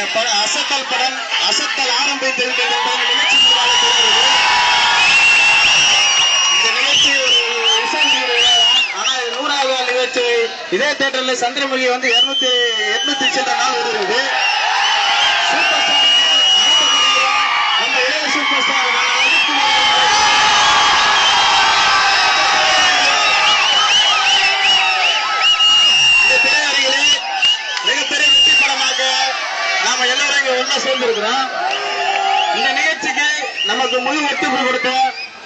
இந்த அசத்தல் படம் அசத்தல் ஆரம்பித்திருக்கிறது. இந்த நிகழ்ச்சி ஒரு இசை ஆனா 100வது நிகழ்ச்சி இதே தியேட்டர்ல சந்திரமுகி வந்து 200 சில நாள் வருகிறது. சூப்பர் ஸ்டார் நம்ம இளைய சூப்பர் ஸ்டார் இந்த திரையரங்கிலே மிகப்பெரிய வெற்றி படமாக நாம எல்லாரும் இங்க ஒன்னா சேர்ந்திருக்கிறோம். இந்த நிகழ்ச்சிக்கு நமக்கு முழு ஒத்துழைப்பு கொடுத்த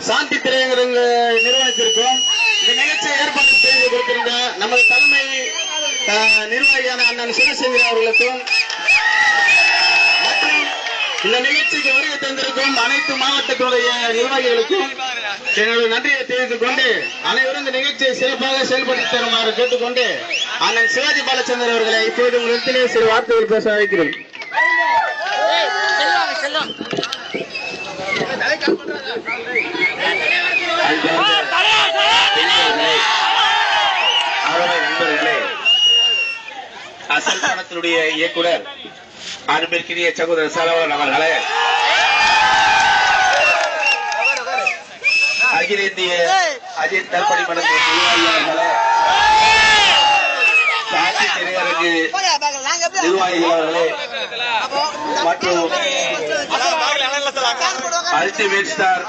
சாந்தி திரையரங்க நிறுவனத்திற்கும் இந்த நிகழ்ச்சியை ஏற்பாடு செய்து கொடுத்திருந்த நமது தலைமை நிர்வாகியான அண்ணன் சிவசேகர் அவர்களுக்கும் மற்றும் இந்த நிகழ்ச்சிக்கு வருகை தந்திருக்கும் அனைத்து மாவட்டத்துடைய நிர்வாகிகளுக்கும் என்னுடைய நன்றியை தெரிவித்துக் கொண்டு அனைவரும் இந்த நிகழ்ச்சியை சிறப்பாக செயல்படுத்தி தருமாறு கேட்டுக்கொண்டு அண்ணன் சிவாஜி பாலச்சந்தர் அவர்களை இப்போது உங்களிடத்திலே சில வார்த்தைகள் பேச அழைக்கிறேன். நண்பர்களே, அசல் படத்தினுடைய இயக்குனர் அன்பிற்கினிய சகோதரர் சரவணன் அவர்களே, அகில இந்திய அஜித் தற்படி மன்றத்தின் நிர்வாகிகளே, சாட்சி திரையரங்கு நிர்வாகிகளே மற்றும் அல்டிமேட் ஸ்டார்